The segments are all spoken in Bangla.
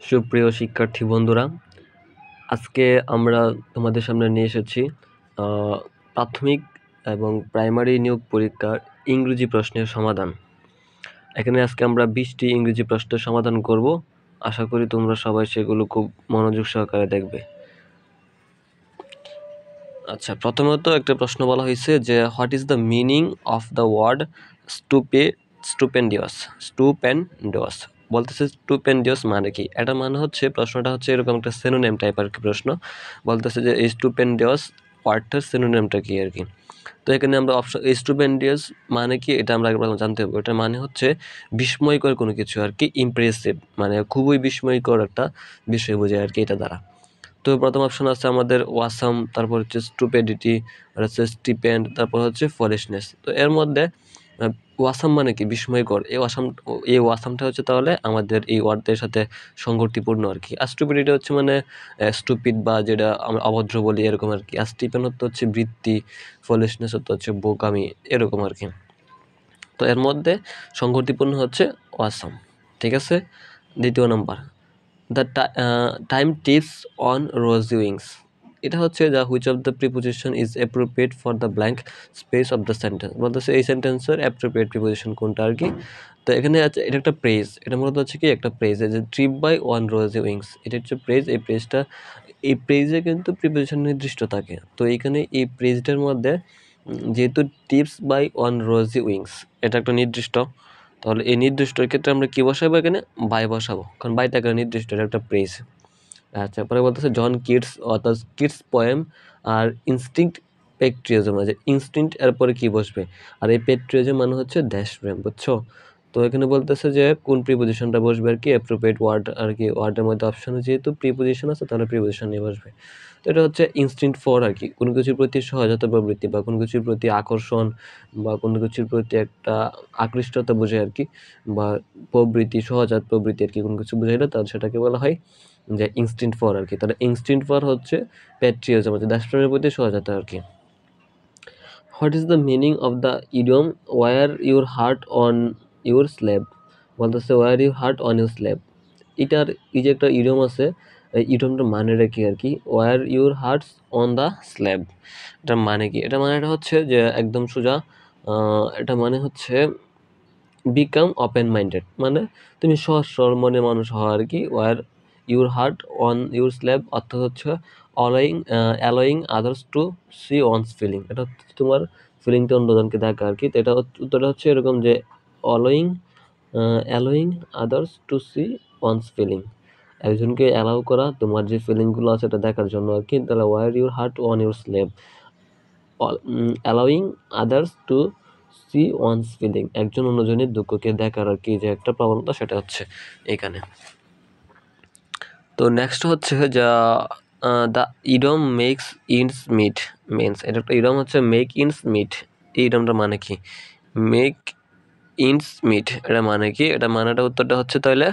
সুপ্রিয় শিক্ষার্থী বন্ধুরা, আজকে আমরা তোমাদের সামনে নিয়ে এসেছি প্রাথমিক এবং প্রাইমারি নিয়োগ পরীক্ষার ইংরেজি প্রশ্নের সমাধান। এখানে আজকে আমরা 20টি ইংরেজি প্রশ্নের সমাধান করব। আশা করি তোমরা সবাই সেগুলো খুব মনোযোগ সহকারে দেখবে। আচ্ছা, প্রথমত একটা প্রশ্ন বলা হয়েছে যে what is the meaning of the word stupendous. বলতেছে স্টুপেন্ডিয়াস মানে কি? এটা মানে হচ্ছে, প্রশ্নটা হচ্ছে এরকম একটা সিনোনিম টাইপের কি প্রশ্ন। বলতেছে যে এই স্টুপেন্ডিয়াস ওয়ার্ডটার সিনোনিমটা কি আর কি। তো এখানে আমরা অপশন স্টুপেন্ডিয়াস মানে কি এটা আমরা একবার জানতে হবে। এটা মানে হচ্ছে বিস্ময়কর কোনো কিছু আর কি, ইমপ্রেসিভ মানে খুবই বিস্ময়কর একটা বিষয় বোঝায় আর কি এটা দ্বারা। তো প্রথম অপশন আছে আমাদের ওয়াসাম, তারপর হচ্ছে স্টুপিডিটি, আর হচ্ছে স্টিপেন্ড, তারপর হচ্ছে ফলিশনেস। তো এর মধ্যে ওয়াসাম মানে কি? বিস্ময়কর। এই ওয়াসামটা হচ্ছে তাহলে আমাদের এই ওয়ার্ডের সাথে সংগতিপূর্ণ আর কি। আর স্টুপিডিটি হচ্ছে মানে স্টুপিড বা যেটা আমরা অভদ্র বলি এরকম আর কি। আর স্টিপেন্ড হচ্ছে বৃত্তি, ফলিশনেস হচ্ছে বোকামি এরকম আর কি। তো এর মধ্যে সংগতিপূর্ণ হচ্ছে ওয়াসাম। ঠিক আছে। দ্বিতীয় নম্বর, the time tips on rosy wings. এটা হচ্ছে যা which of the preposition is appropriate for the blank space of the sentence. বলতেছে এই সেন্টেন্সের অ্যাপ্রোপ্রিয়েট প্রিপোজিশন কোনটা আর কি। তো এখানে আছে, এটা একটা প্রেজ। এটা মূলত হচ্ছে কি একটা প্রেজ, যে trip by one rosy wings, এটা হচ্ছে প্রেজ। এই প্রেজে কিন্তু প্রিপোজিশন নির্দিষ্ট থাকে। তো এইখানে এই প্রেজটার মধ্যে যেহেতু tips by one rosy wings এটা একটা নির্দিষ্ট, তাহলে এই নির্দিষ্টর ক্ষেত্রে আমরা কি বসাবো? এখানে বাই বসাবো, কারণ বাইটা একটা নির্দিষ্ট, একটা প্রেজ। আচ্ছা, পরে বলতেছে জন কিটস অর্থাৎ কিটস পোয়েম আর ইনস্টিংক্ট পেট্রিয়জম, আছে ইনস্টিংক্ট এর পরে কি বসবে? আর এই পেট্রিয়জম মানে হচ্ছে দেশপ্রেম, বুঝছো? তো এখানে বলতেছে যে কোন প্রিপোজিশনটা বসবে আর কি, অ্যাপ্রোপ্রিয়েট ওয়ার্ড আর কি। ওয়ার্ডের মধ্যে অপশনে যেহেতু প্রিপোজিশন আছে তাহলে প্রিপোজিশন নিয়ে বসবে। তো এটা হচ্ছে ইনস্টিংক্ট ফর আর কি, কোনো কিছুর প্রতি সহজাত প্রবৃত্তি বা কোনো কিছুর প্রতি আকর্ষণ বা কোনো কিছুর প্রতি একটা আকৃষ্টতা বোঝায় আর কি, বা প্রবৃত্তি, সহজাত প্রবৃত্তি আর কি, কোনো কিছু বোঝাইলে তাহলে সেটাকে বলা হয় যে ইনস্টিংক্ট ফর আর কি। তাহলে ইনস্টিংক্ট ফর হচ্ছে প্যাট্রিয়টিজম, হচ্ছে দেশপ্রেমের প্রতি সহজাত আর কি। What is the meaning of the idiom wear your heart on your sleeve? বলতেছে wear your heart on your sleeve. এটার এই যে একটা ইডিয়ম আছে, এই ইডিয়মটার মানেটা কি আর কি? Wear your hearts on the sleeve, এটার মানে কি? এটা মানেটা হচ্ছে যে একদম সোজা, এটা মানে হচ্ছে বিকাম ওপেন মাইন্ডেড, মানে তুমি সহজ সরল মনে মানুষ হওয়া আর কি। Wear your heart on your sleeve অর্থাৎ হচ্ছে allowing others to see one's feeling. এটা হচ্ছে তোমার ফিলিংটা অন্যজনকে দেখা আর কি। তো এটা উত্তরটা হচ্ছে এরকম যে allowing allowing others to see one's feeling, একজনকে অ্যালাউ করা তোমার যে ফিলিংগুলো আছে এটা দেখার জন্য আর কি। তাহলে wear your heart on your sleeve, allowing others to see one's feeling, একজন অন্যজনের দুঃখকে দেখার আর কি যে একটা প্রবণতা, সেটা হচ্ছে এখানে। তো নেক্সট হচ্ছে যা the idiom makes ends meet means. এটা একটা ইডম হচ্ছে মেক ইনস মিট। এই ইডমটা মানে কি? মেক ইনস মিট এটা মানে কি? এটা মানেটা উত্তরটা হচ্ছে তাহলে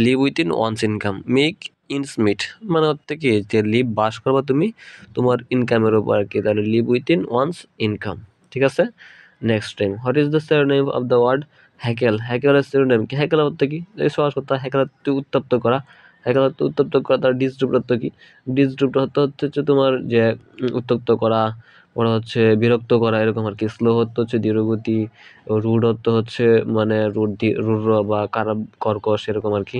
live within one's income. Make ends meet মানে হচ্ছে কি যে লিভ বাস করবা তুমি তোমার ইনকামের উপর আর কি। তাহলে লিভ উইথিন ওয়ানস ইনকাম। ঠিক আছে। Next time, what is the synonym of the word hackle? হ্যাকেলের সিনোনিম কি? হ্যাকেল অর্থ কি? এই সহজ কথা, হ্যাকেল অর্থ উত্তপ্ত করা। হ্যাকেল অর্থ উত্তপ্ত করা। তার ডিসরুপ্ট অর্থ কি? ডিসরুপ্ট অর্থ হচ্ছে তোমার যে উত্তপ্ত করা, ওরা হচ্ছে বিরক্ত করা এরকম আর কি। স্লো অর্থ হচ্ছে ধীরগতি, রুড অর্থ হচ্ছে মানে রূঢ় বা খারাপ, কর্কশ এরকম আর কি।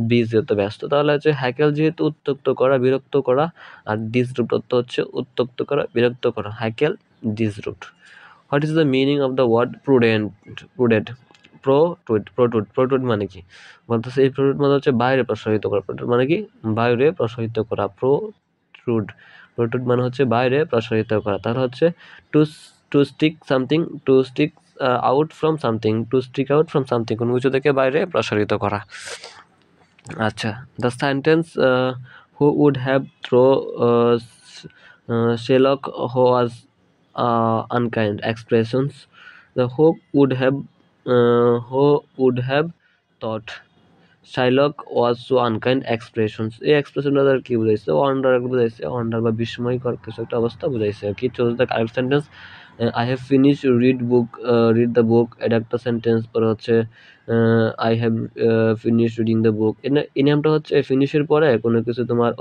বিজি অর্থ ব্যস্ত। তাহলে হচ্ছে হ্যাকেল যেহেতু উত্তপ্ত করা, বিরক্ত করা, আর ডিসরুপ্ট অর্থ হচ্ছে উত্তপ্ত করা, বিরক্ত করা। Hackle, disrupt. What is the meaning of the word prudent? Prudent protrude মানে কি? বলতেছে এই প্রোটুড মানে হচ্ছে বাইরে প্রসারিত করা। প্রোটুড মানে কি? বাইরে প্রসারিত করা। প্রোটুড মানে হচ্ছে বাইরে প্রসারিত করা। তাহলে হচ্ছে to to stick something, to stick out from something, to stick out from something, কোনো কিছু থেকে বাইরে প্রসারিত করা। আচ্ছা, the sentence who would have throw shellac who was unkind expressions. The who would have thought Shylock was so unkind expressions. এই এক্সপ্রেশনটা দ্বারা কি বুঝাইছে? ওয়ান্ডার বুঝাইছে, ওয়ান্ডার বা বিস্ময়কর কিছু একটা অবস্থা বুঝাইছে আর কি। Choose the correct sentence I have finish read the book, এটা একটা সেন্টেন্স। পরে হচ্ছে I have finish reading the book, এই নামটা হচ্ছে ফিনিশের পরে কোনো কিছু তোমার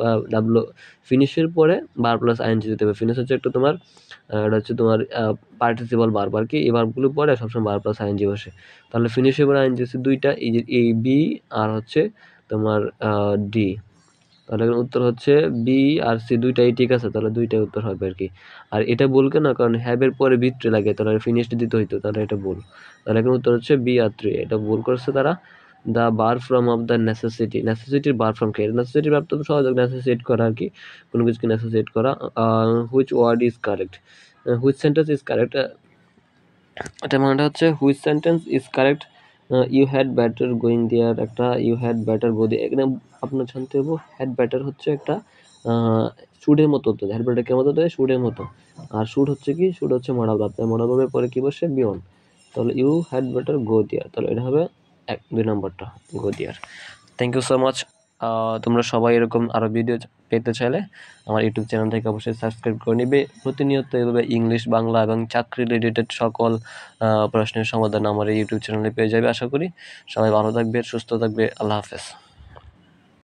ফিনিশের পরে বার প্লাস আইএনজি দিতে হবে। ফিনিশ হচ্ছে একটা তোমার এটা হচ্ছে তোমার পার্টিসিপাল ভার্ব আর কি। এই ভার্বগুলো পরে সবসময় বার প্লাস আইএনজি বসে। তাহলে ফিনিশের পরে আইএনজি হচ্ছে দুইটা, এই যে এই বি আর হচ্ছে তোমার ডি। তাহলে উত্তর হচ্ছে বি আর সি দুইটাই ঠিক আছে, তাহলে দুইটাই উত্তর হবে আর কি। আর এটা ভুল কেন, কারণ হ্যাভের পরে ভিতরে লাগে, তাহলে ফিনিশড দিতে হইতো, তাহলে এটা ভুল। তাহলে এখন উত্তর হচ্ছে বি আর থ্রি, এটা ভুল করছে তারা। The bar from of the necessity, নেসেসিটির বার ফ্রম কে, নেসেসিটির বার তো সহজ, নেসেসিয়েট করা আর কি, কোনো কিছুকে নেসেসিয়েট করা। Which word is correct, which sentence is correct, এটা মানেটা হচ্ছে which sentence is correct. You had better going there, একটা ইউ হ্যাড ব্যাটার গো দিয়ে, এখানে আপনার জানতে হবে হ্যাড ব্যাটার হচ্ছে একটা শুডের মতো হতো, হ্যাড ব্যাটার কেমন হতো, শুডের মতো। আর শুড হচ্ছে কি, শুড হচ্ছে মডাল ভার্ব, মডাল ভার্বের পরে কি বসে, বিয়ন। তাহলে you had better go there, তাহলে এটা হবে 2 নম্বরটা, go there. Thank you so much. তোমরা সবাই এরকম আরও ভিডিও পেতে চাইলে আমার ইউটিউব চ্যানেল থেকে অবশ্যই সাবস্ক্রাইব করে নিবে। প্রতিনিয়ত এভাবে ইংলিশ, বাংলা এবং চাকরি রিলেটেড সকল প্রশ্নের সমাধান আমার এই ইউটিউব চ্যানেলে পেয়ে যাবে আশা করি। সবাই ভালো থাকবে, সুস্থ থাকবে। আল্লাহ হাফেজ।